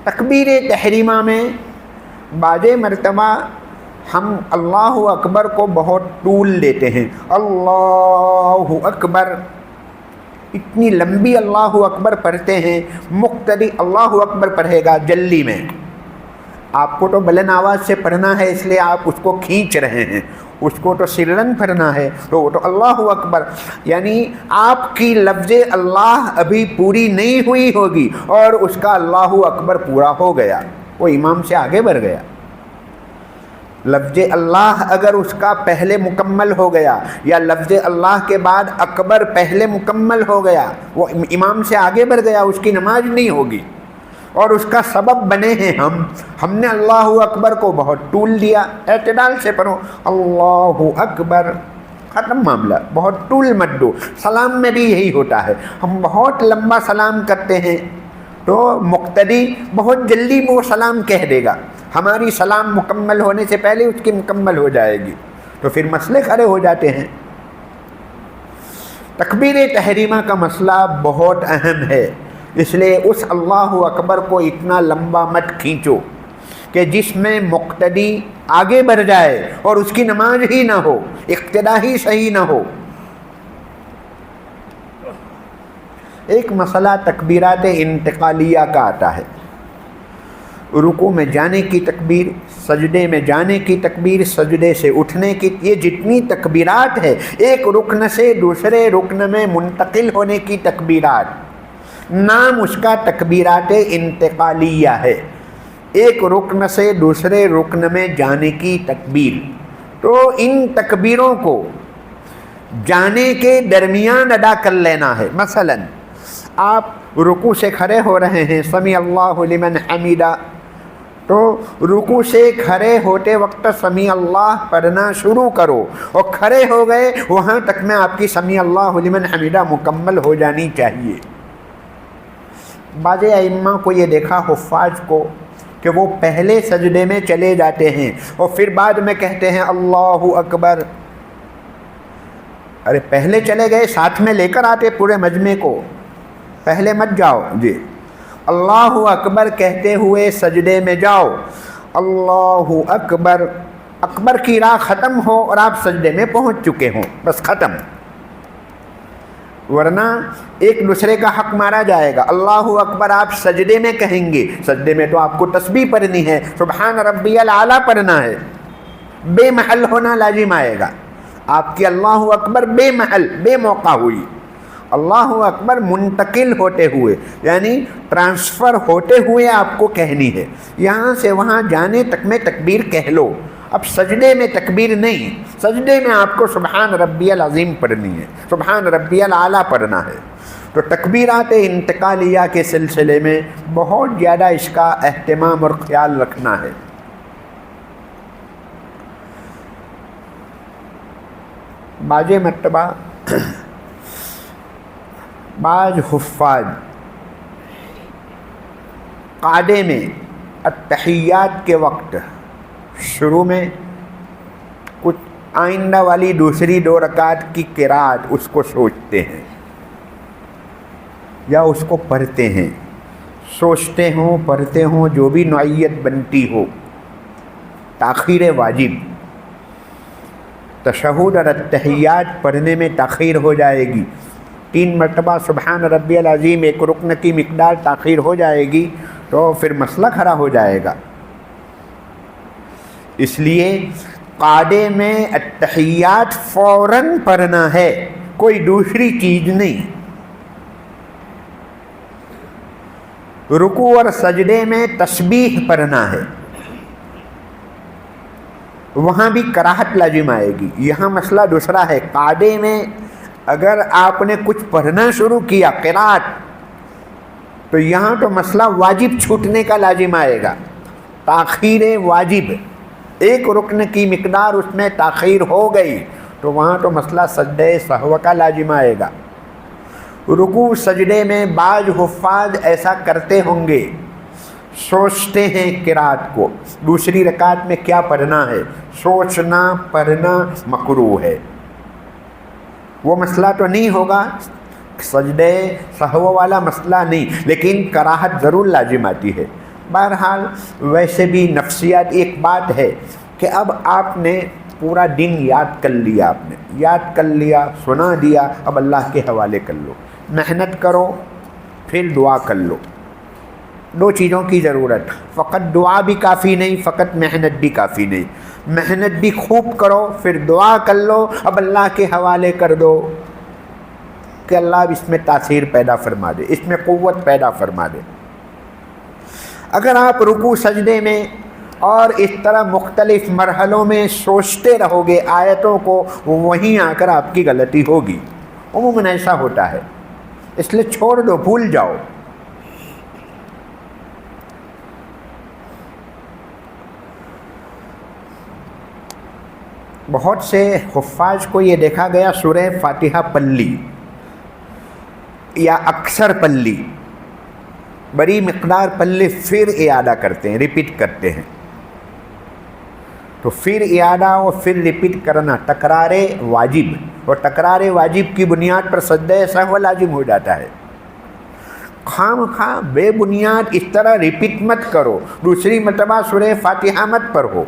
تکبیر تحریمہ میں بعض مرتبہ ہم اللہ اکبر کو بہت طول دیتے ہیں، اللہ اکبر، اتنی لمبی اللہ اکبر پڑھتے ہیں، مقتدی اللہ اکبر پڑھے گا جلدی میں، آپ کو تو بلند آواز سے پڑھنا ہے اس لیے آپ اس کو کھینچ رہے ہیں، اس کو تو سرن پڑھنا ہے تو وہ تو اللہ اکبر، یعنی آپ کی لفظ اللہ ابھی پوری نہیں ہوئی ہوگی اور اس کا اللہ اکبر پورا ہو گیا، وہ امام سے آگے بڑھ گیا۔ لفظ اللہ اگر اس کا پہلے مکمل ہو گیا یا لفظ اللہ کے بعد اکبر پہلے مکمل ہو گیا، وہ امام سے آگے بڑھ گیا، اس کی نماز نہیں ہوگی، اور اس کا سبب بنے ہیں ہم نے اللہ اکبر کو بہت طول دیا۔ اعتدال سے پڑھو، اللہ اکبر، ختم معاملہ، بہت طول مت دو۔ سلام میں بھی یہی ہوتا ہے، ہم بہت لمبا سلام کرتے ہیں تو مقتدی بہت جلدی وہ سلام کہہ دے گا، ہماری سلام مکمل ہونے سے پہلے اس کی مکمل ہو جائے گی، تو پھر مسئلے کھڑے ہو جاتے ہیں۔ تکبیر تحریمہ کا مسئلہ بہت اہم ہے، اس لیے اس اللہ اکبر کو اتنا لمبا مت کھینچو کہ جس میں مقتدی آگے بڑھ جائے اور اس کی نماز ہی نہ ہو، اقتدا ہی صحیح نہ ہو۔ ایک مسئلہ تکبیرات انتقالیہ کا آتا ہے، رکوع میں جانے کی تکبیر، سجدے میں جانے کی تکبیر، سجدے سے اٹھنے کی، یہ جتنی تکبیرات ہے، ایک رکن سے دوسرے رکن میں منتقل ہونے کی تکبیرات، نام اس کا تکبیرات انتقالیہ ہے، ایک رکن سے دوسرے رکن میں جانے کی تکبیر۔ تو ان تکبیروں کو جانے کے درمیان ادا کر لینا ہے۔ مثلا آپ رکوع سے کھڑے ہو رہے ہیں، سمیع اللہ لمن حمیدہ، تو رکوع سے کھڑے ہوتے وقت سمیع اللہ پڑھنا شروع کرو، اور کھڑے ہو گئے وہاں تک میں آپ کی سمیع اللہ لمن حمیدہ مکمل ہو جانی چاہیے۔ بعض ائمہ کو یہ دیکھا، حفاظ کو، کہ وہ پہلے سجدے میں چلے جاتے ہیں اور پھر بعد میں کہتے ہیں اللہ اکبر۔ ارے پہلے چلے گئے ساتھ میں لے کر آتے پورے مجمع کو، پہلے مت جاؤ جی، اللہ اکبر کہتے ہوئے سجدے میں جاؤ، اللہ اکبر، اکبر کی راہ ختم ہو اور آپ سجدے میں پہنچ چکے ہوں، بس ختم، ورنہ ایک دوسرے کا حق مارا جائے گا۔ اللہ اکبر آپ سجدے میں کہیں گے، سجدے میں تو آپ کو تسبیح پڑھنی ہے، سبحان ربی الاعلیٰ پڑھنا ہے، بے محل ہونا لازم آئے گا، آپ کی اللہ اکبر بے محل بے موقع ہوئی، اللہ اکبر منتقل ہوتے ہوئے یعنی ٹرانسفر ہوتے ہوئے آپ کو کہنی ہے، یہاں سے وہاں جانے تک میں تکبیر کہہ لو، اب سجدے میں تکبیر نہیں، سجدے میں آپ کو سبحان ربی العظیم پڑھنی ہے، سبحان ربی الاعلیٰ پڑھنا ہے۔ تو تکبیرات انتقالیہ کے سلسلے میں بہت زیادہ اس کا اہتمام اور خیال رکھنا ہے۔ بعض مرتبہ بعض حفاظ قعدے میں التحیات کے وقت شروع میں کچھ آئندہ والی دوسری 2 رکعت کی قرات اس کو سوچتے ہیں یا اس کو پڑھتے ہیں، سوچتے ہوں پڑھتے ہوں، جو بھی نوعیت بنتی ہو، تاخیر واجب، تشہد اور التحیات پڑھنے میں تاخیر ہو جائے گی، 3 مرتبہ سبحان ربی العظیم ایک رکن کی مقدار تاخیر ہو جائے گی تو پھر مسئلہ کھڑا ہو جائے گا۔ اس لیے قعدے میں التحیات فوراً پڑھنا ہے، کوئی دوسری چیز نہیں۔ رکوع اور سجدے میں تسبیح پڑھنا ہے، وہاں بھی کراہت لازم آئے گی۔ یہاں مسئلہ دوسرا ہے، قعدے میں اگر آپ نے کچھ پڑھنا شروع کیا قرات، تو یہاں تو مسئلہ واجب چھوٹنے کا لازم آئے گا، تاخیر واجب، ایک رکن کی مقدار اس میں تاخیر ہو گئی تو وہاں تو مسئلہ سجدہ سہو کا لازم آئے گا۔ رکوع سجدے میں بعض حفاظ ایسا کرتے ہوں گے، سوچتے ہیں قرات کو، دوسری رکعت میں کیا پڑھنا ہے، سوچنا پڑھنا مکروہ ہے، وہ مسئلہ تو نہیں ہوگا، سجدہ سہو والا مسئلہ نہیں، لیکن کراہت ضرور لازم آتی ہے۔ بہرحال ویسے بھی نفسیات ایک بات ہے کہ اب آپ نے پورا دن یاد کر لیا، آپ نے یاد کر لیا، سنا دیا، اب اللہ کے حوالے کر لو، محنت کرو پھر دعا کر لو، 2 چیزوں کی ضرورت، فقط دعا بھی کافی نہیں، فقط محنت بھی کافی نہیں، محنت بھی خوب کرو پھر دعا کر لو، اب اللہ کے حوالے کر دو کہ اللہ اب اس میں تاثیر پیدا فرما دے، اس میں قوت پیدا فرما دے۔ اگر آپ رکوع سجدے میں اور اس طرح مختلف مرحلوں میں سوچتے رہو گے آیتوں کو، وہیں آ کر آپ کی غلطی ہوگی، عموماً ایسا ہوتا ہے، اس لیے چھوڑ دو، بھول جاؤ۔ بہت سے حفاظ کو یہ دیکھا گیا سورہ فاتحہ پلی یا اکثر پلی، بڑی مقدار پلے پھر اعادہ کرتے ہیں، ریپیٹ کرتے ہیں، تو پھر اعادہ اور پھر ریپیٹ کرنا تکرار واجب، اور تکرار واجب کی بنیاد پر سجدہ سہو لازم ہو جاتا ہے۔ خام خواہ بے بنیاد اس طرح ریپیٹ مت کرو، دوسری مرتبہ سورہ فاتحہ مت پڑھو،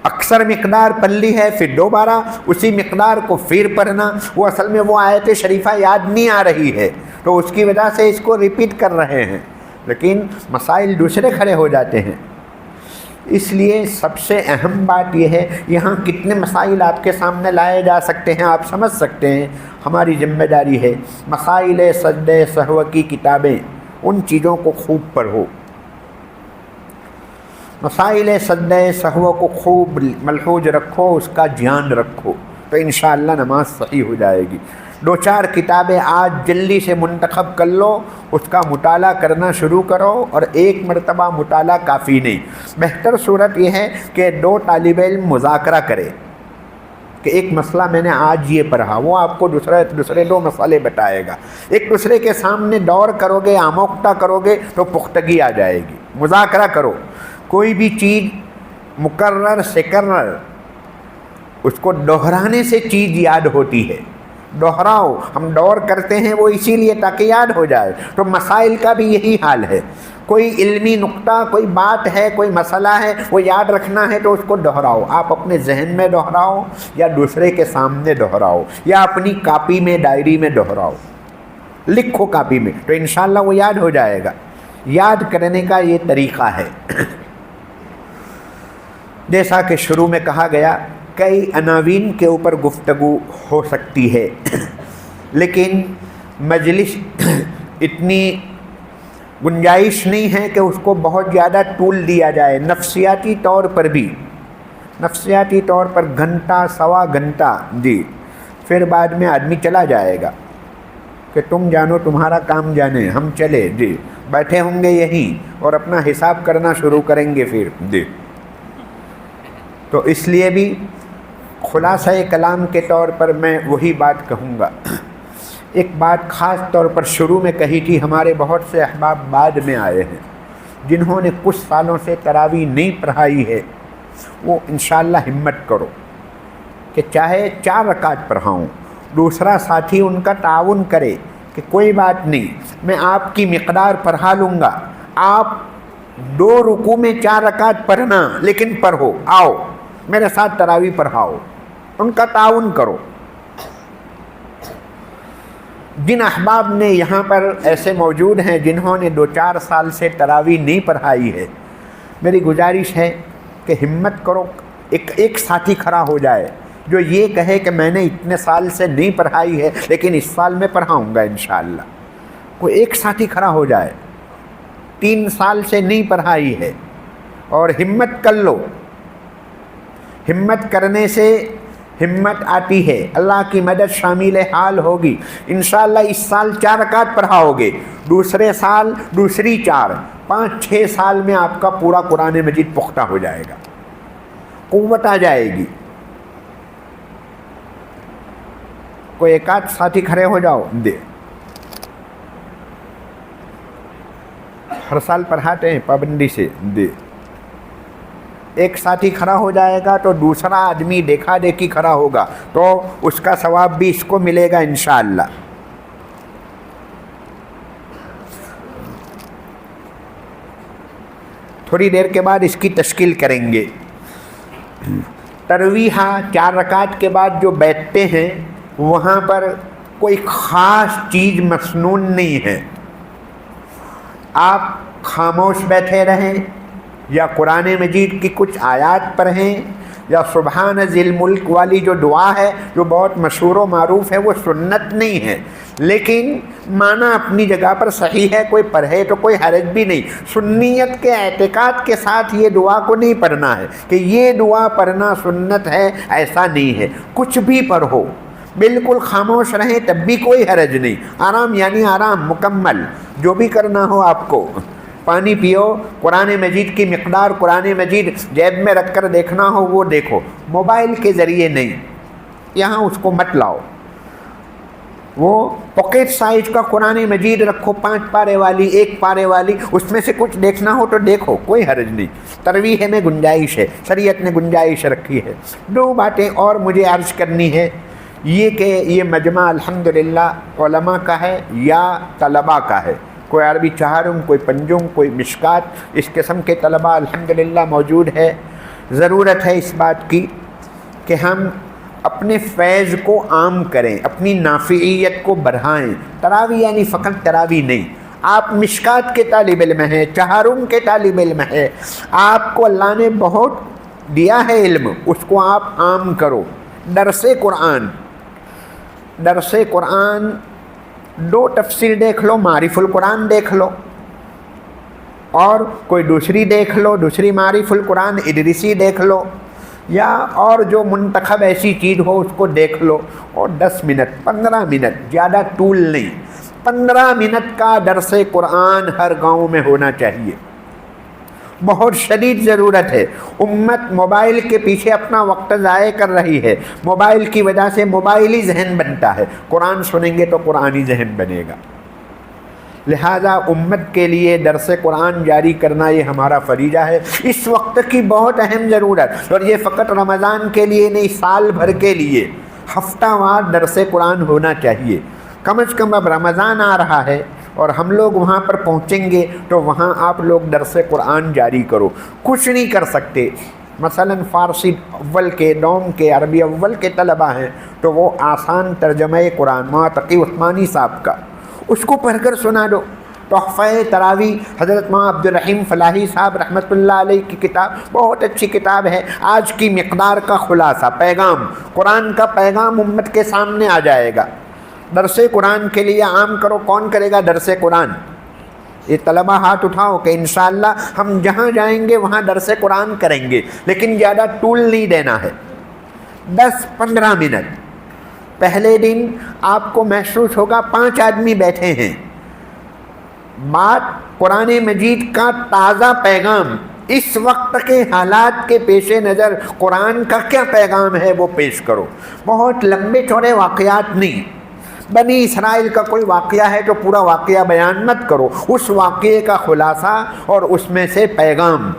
اکثر مقدار پلی ہے پھر دوبارہ اسی مقدار کو پھر پڑھنا، وہ اصل میں وہ آیت شریفہ یاد نہیں آ رہی ہے تو اس کی وجہ سے اس کو ریپیٹ کر رہے ہیں، لیکن مسائل دوسرے کھڑے ہو جاتے ہیں۔ اس لیے سب سے اہم بات یہ ہے، یہاں کتنے مسائل آپ کے سامنے لائے جا سکتے ہیں آپ سمجھ سکتے ہیں، ہماری ذمہ داری ہے مسائل سجدہ سہو کی کتابیں، ان چیزوں کو خوب پڑھو، مسائل سجدہ سہو کو خوب ملحوظ رکھو، اس کا دھیان رکھو، تو انشاءاللہ نماز صحیح ہو جائے گی۔ 2-4 کتابیں آج جلدی سے منتخب کر لو، اس کا مطالعہ کرنا شروع کرو، اور ایک مرتبہ مطالعہ کافی نہیں، بہتر صورت یہ ہے کہ 2 طالب علم مذاکرہ کرے کہ ایک مسئلہ میں نے آج یہ پڑھا، وہ آپ کو دوسرے 2 مسئلے بتائے گا، ایک دوسرے کے سامنے دور کرو گے، آموختہ کرو گے تو پختگی آ جائے گی۔ مذاکرہ کرو، کوئی بھی چیز مکرر سے کرر اس کو دوہرانے سے چیز یاد ہوتی ہے. دوہراؤ، ہم دور کرتے ہیں وہ اسی لیے تاکہ یاد ہو جائے. تو مسائل کا بھی یہی حال ہے. کوئی علمی نقطہ، کوئی بات ہے، کوئی مسئلہ ہے، وہ یاد رکھنا ہے تو اس کو دہراؤ. آپ اپنے ذہن میں دہراؤ یا دوسرے کے سامنے دہراؤ یا اپنی کاپی میں، ڈائری میں دہراؤ. لکھو کاپی میں تو انشاءاللہ وہ یاد ہو جائے گا. یاد کرنے کا یہ طریقہ ہے. جیسا کہ شروع میں کہا گیا، کئی عناوین کے اوپر گفتگو ہو سکتی ہے، لیکن مجلس اتنی گنجائش نہیں ہے کہ اس کو بہت زیادہ طول دیا جائے. نفسیاتی طور پر بھی، نفسیاتی طور پر گھنٹہ، سوا گھنٹہ، جی، پھر بعد میں آدمی چلا جائے گا کہ تم جانو تمہارا کام جانے، ہم چلے. جی، بیٹھے ہوں گے یہیں اور اپنا حساب کرنا شروع کریں گے پھر. جی، تو اس لیے بھی خلاصہ کلام کے طور پر میں وہی بات کہوں گا. ایک بات خاص طور پر شروع میں کہی تھی، ہمارے بہت سے احباب بعد میں آئے ہیں جنہوں نے کچھ سالوں سے تراویح نہیں پڑھائی ہے. وہ انشاءاللہ ہمت کرو کہ چاہے 4 رکعت پڑھاؤں، دوسرا ساتھی ان کا تعاون کرے کہ کوئی بات نہیں، میں آپ کی مقدار پڑھا لوں گا، آپ 2 رکوع میں 4 رکعت پڑھنا، لیکن پڑھو، آؤ میرے ساتھ تراویح پڑھاؤ. ان کا تعاون کرو. جن احباب نے یہاں پر ایسے موجود ہیں جنہوں نے 2-4 سال سے تراویح نہیں پڑھائی ہے، میری گزارش ہے کہ ہمت کرو. ایک ساتھی کھڑا ہو جائے جو یہ کہے کہ میں نے اتنے سال سے نہیں پڑھائی ہے لیکن اس سال میں پڑھاؤں گا انشاءاللہ. کوئی ایک ساتھی کھڑا ہو جائے، 3 سال سے نہیں پڑھائی ہے، اور ہمت کر لو. ہمت کرنے سے ہمت آتی ہے، اللہ کی مدد شامل حال ہوگی. انشاءاللہ اس سال 4 رکعت پڑھاؤ گے، دوسرے سال دوسری 4، 5-6 سال میں آپ کا پورا قرآن مجید پختہ ہو جائے گا، قوت آ جائے گی. کوئی ایک آدھ ساتھی کھڑے ہو جاؤ. دے ہر سال پڑھاتے ہیں پابندی سے. دے ایک ساتھی کھڑا ہو جائے گا تو دوسرا آدمی دیکھا دیکھی کھڑا ہوگا تو اس کا ثواب بھی اس کو ملے گا انشاءاللہ. تھوڑی دیر کے بعد اس کی تشکیل کریں گے. تراویح 4 رکعت کے بعد جو بیٹھتے ہیں وہاں پر کوئی خاص چیز مسنون نہیں ہے. آپ خاموش بیٹھے رہیں یا قرآن مجید کی کچھ آیات پڑھیں یا سبحان ذی الملک والی جو دعا ہے جو بہت مشہور و معروف ہے، وہ سنت نہیں ہے لیکن معنی اپنی جگہ پر صحیح ہے. کوئی پڑھے تو کوئی حرج بھی نہیں. سنیت کے اعتقاد کے ساتھ یہ دعا کو نہیں پڑھنا ہے کہ یہ دعا پڑھنا سنت ہے، ایسا نہیں ہے. کچھ بھی پڑھو، بالکل خاموش رہیں تب بھی کوئی حرج نہیں. آرام یعنی آرام مکمل. جو بھی کرنا ہو آپ کو، پانی پیو، قرآن مجید کی مقدار، قرآن مجید جیب میں رکھ کر دیکھنا ہو وہ دیکھو، موبائل کے ذریعے نہیں. یہاں اس کو مت لاؤ. وہ پاکٹ سائز کا قرآن مجید رکھو، 5 پارے والی، 1 پارے والی، اس میں سے کچھ دیکھنا ہو تو دیکھو، کوئی حرج نہیں. تراویح میں گنجائش ہے، شریعت نے گنجائش رکھی ہے. 2 باتیں اور مجھے عرض کرنی ہے. یہ کہ یہ مجمع الحمدللہ علماء کا ہے یا طلباء کا ہے. کوئی عربی چہارم، کوئی پنجم، کوئی مشکات، اس قسم کے طلباء الحمدللہ موجود ہے. ضرورت ہے اس بات کی کہ ہم اپنے فیض کو عام کریں، اپنی نافعیت کو بڑھائیں. تراویح یعنی فقط تراویح نہیں. آپ مشکات کے طالب علم ہیں، چہارم کے طالب علم ہیں، آپ کو اللہ نے بہت دیا ہے علم، اس کو آپ عام کرو. درس قرآن، درس قرآن 2 تفسیر دیکھ لو، معارف القرآن دیکھ لو، اور کوئی دوسری دیکھ لو، دوسری معارف القرآن ادریسی دیکھ لو، یا اور جو منتخب ایسی چیز ہو اس کو دیکھ لو. اور 10 منٹ 15 منٹ، زیادہ طول نہیں، 15 منٹ کا درس قرآن ہر گاؤں میں ہونا چاہیے. بہت شدید ضرورت ہے. امت موبائل کے پیچھے اپنا وقت ضائع کر رہی ہے. موبائل کی وجہ سے موبائلی ذہن بنتا ہے. قرآن سنیں گے تو قرآنی ذہن بنے گا. لہذا امت کے لیے درس قرآن جاری کرنا یہ ہمارا فریضہ ہے، اس وقت کی بہت اہم ضرورت، اور یہ فقط رمضان کے لیے نہیں، سال بھر کے لیے ہفتہ وار درس قرآن ہونا چاہیے۔ کم از کم اب رمضان آ رہا ہے اور ہم لوگ وہاں پر پہنچیں گے تو وہاں آپ لوگ درس قرآن جاری کرو۔ کچھ نہیں کر سکتے، مثلا فارسی اول کے، دوم کے، عربی اول کے طلبہ ہیں تو وہ آسان ترجمہ قرآن مولانا تقی عثمانی صاحب کا اس کو پڑھ کر سنا دو۔ تحفہ تراویح حضرت مولانا عبدالرحیم فلاحی صاحب رحمۃ اللہ علیہ کی کتاب، بہت اچھی کتاب ہے۔ آج کی مقدار کا خلاصہ، پیغام، قرآن کا پیغام امت کے سامنے آ جائے گا۔ درس قرآن کے لیے عام کرو، کون کرے گا درس قرآن؟ یہ طلبہ ہاتھ اٹھاؤ کہ انشاءاللہ ہم جہاں جائیں گے وہاں درس قرآن کریں گے، لیکن زیادہ طول نہیں دینا ہے، 10-15 منٹ۔ پہلے دن آپ کو محسوس ہوگا 5 آدمی بیٹھے ہیں، بات قرآن مجید کا تازہ پیغام، اس وقت کے حالات کے پیش نظر قرآن کا کیا پیغام ہے وہ پیش کرو۔ بہت لمبے چوڑے واقعات نہیں، بنی اسرائیل کا کوئی واقعہ ہے تو پورا واقعہ بیان مت کرو، اس واقعے کا خلاصہ اور اس میں سے پیغام،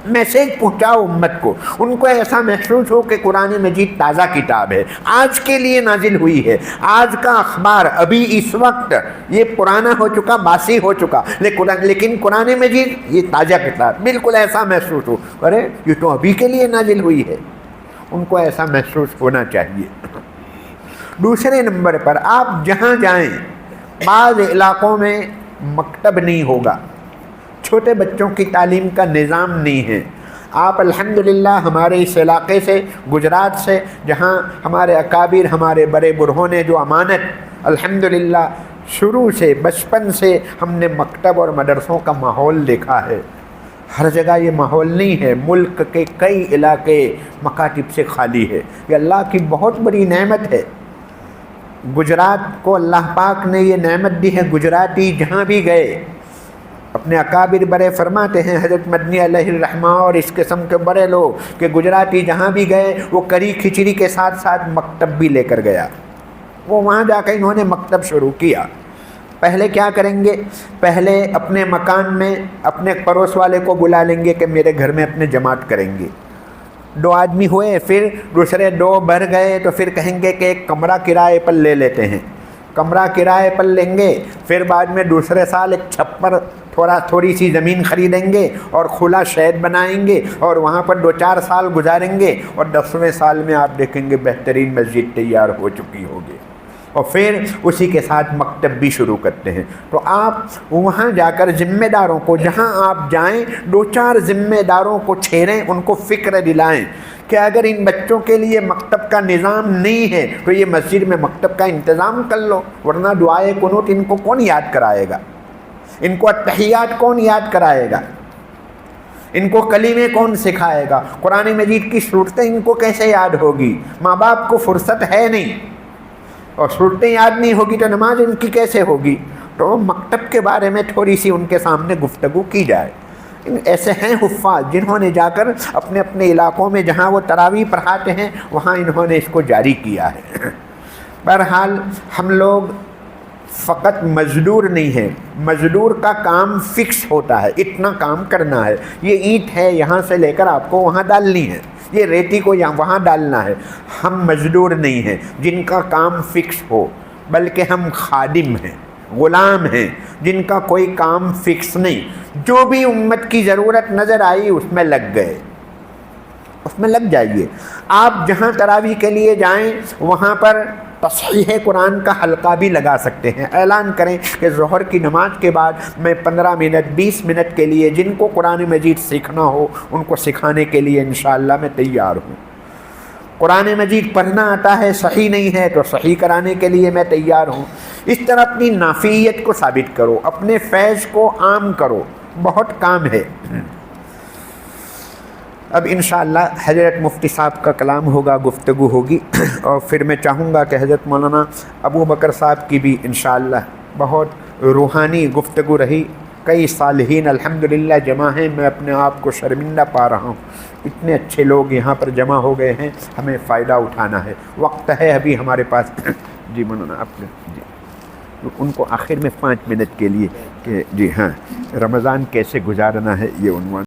میسیج پہنچاؤ امت کو، ان کو ایسا محسوس ہو کہ قرآن مجید تازہ کتاب ہے، آج کے لیے نازل ہوئی ہے، آج کا اخبار ابھی اس وقت یہ پرانا ہو چکا، باسی ہو چکا، لیکن قرآن مجید یہ تازہ کتاب، بالکل ایسا محسوس ہو، ارے یہ تو ابھی کے لیے نازل ہوئی ہے، ان کو ایسا محسوس ہونا چاہیے۔ دوسرے نمبر پر آپ جہاں جائیں، بعض علاقوں میں مکتب نہیں ہوگا، چھوٹے بچوں کی تعلیم کا نظام نہیں ہے۔ آپ الحمدللہ ہمارے اس علاقے سے، گجرات سے، جہاں ہمارے اکابر، ہمارے بڑے بڑھوں نے جو امانت الحمدللہ شروع سے، بچپن سے ہم نے مکتب اور مدرسوں کا ماحول دیکھا ہے۔ ہر جگہ یہ ماحول نہیں ہے، ملک کے کئی علاقے مکاتب سے خالی ہے، یہ اللہ کی بہت بڑی نعمت ہے۔ گجرات کو اللہ پاک نے یہ نعمت دی ہے، گجراتی جہاں بھی گئے، اپنے اکابر بڑے فرماتے ہیں، حضرت مدنی علیہ الرحمہ اور اس قسم کے بڑے لوگ، کہ گجراتی جہاں بھی گئے وہ کری کھچڑی کے ساتھ ساتھ مکتب بھی لے کر گیا، وہ وہاں جا کے انہوں نے مکتب شروع کیا۔ پہلے کیا کریں گے؟ پہلے اپنے مکان میں اپنے پڑوس والے کو بلا لیں گے کہ میرے گھر میں اپنے جماعت کریں گے، 2 آدمی ہوئے، پھر دوسرے 2 بڑھ گئے تو پھر کہیں گے کہ ایک کمرہ کرائے پر لے لیتے ہیں، کمرہ کرائے پر لیں گے، پھر بعد میں دوسرے سال ایک چھپر تھوڑی سی زمین خریدیں گے اور کھلا شیڈ بنائیں گے اور وہاں پر 2-4 سال گزاریں گے، اور 10ویں سال میں آپ دیکھیں گے بہترین مسجد تیار ہو چکی ہوگی، اور پھر اسی کے ساتھ مکتب بھی شروع کرتے ہیں۔ تو آپ وہاں جا کر ذمہ داروں کو، جہاں آپ جائیں 2-4 ذمہ داروں کو چھیڑیں، ان کو فکر دلائیں کہ اگر ان بچوں کے لیے مکتب کا نظام نہیں ہے تو یہ مسجد میں مکتب کا انتظام کر لو، ورنہ دعائے قنوت ان کو کون یاد کرائے گا، ان کو التحیات کون یاد کرائے گا، ان کو کلمے کون سکھائے گا، قرآن مجید کی صورتیں ان کو کیسے یاد ہوگی؟ ماں باپ کو فرصت ہے نہیں، اور صورتیں یاد نہیں ہوگی تو نماز ان کی کیسے ہوگی؟ تو مکتب کے بارے میں تھوڑی سی ان کے سامنے گفتگو کی جائے۔ ایسے ہیں حفاظ جنہوں نے جا کر اپنے اپنے علاقوں میں جہاں وہ تراویح پڑھاتے ہیں وہاں انہوں نے اس کو جاری کیا ہے۔ بہرحال ہم لوگ فقط مزدور نہیں ہیں، مزدور کا کام فکس ہوتا ہے، اتنا کام کرنا ہے، یہ اینٹ ہے یہاں سے لے کر آپ کو وہاں ڈالنی ہے، یہ ریتی کو یہاں وہاں ڈالنا ہے۔ ہم مزدور نہیں ہیں جن کا کام فکس ہو، بلکہ ہم خادم ہیں، غلام ہیں جن کا کوئی کام فکس نہیں، جو بھی امت کی ضرورت نظر آئی اس میں لگ گئے، اس میں لگ جائیے۔ آپ جہاں تراویح کے لیے جائیں وہاں پر تصحیح قرآن کا حلقہ بھی لگا سکتے ہیں، اعلان کریں کہ ظہر کی نماز کے بعد میں 15 منٹ 20 منٹ کے لیے جن کو قرآن مجید سیکھنا ہو ان کو سکھانے کے لیے انشاءاللہ میں تیار ہوں۔ قرآن مجید پڑھنا آتا ہے، صحیح نہیں ہے تو صحیح کرانے کے لیے میں تیار ہوں۔ اس طرح اپنی نافعیت کو ثابت کرو، اپنے فیض کو عام کرو، بہت کام ہے۔ اب انشاءاللہ حضرت مفتی صاحب کا کلام ہوگا، گفتگو ہوگی، اور پھر میں چاہوں گا کہ حضرت مولانا ابو بکر صاحب کی بھی انشاءاللہ بہت روحانی گفتگو رہی۔ کئی صالحین الحمدللہ جمع ہیں، میں اپنے آپ کو شرمندہ پا رہا ہوں، اتنے اچھے لوگ یہاں پر جمع ہو گئے ہیں، ہمیں فائدہ اٹھانا ہے، وقت ہے ابھی ہمارے پاس۔ جی مولانا آپ نے جی ان کو آخر میں 5 منٹ کے لیے کہ جی ہاں رمضان کیسے گزارنا ہے یہ عنوان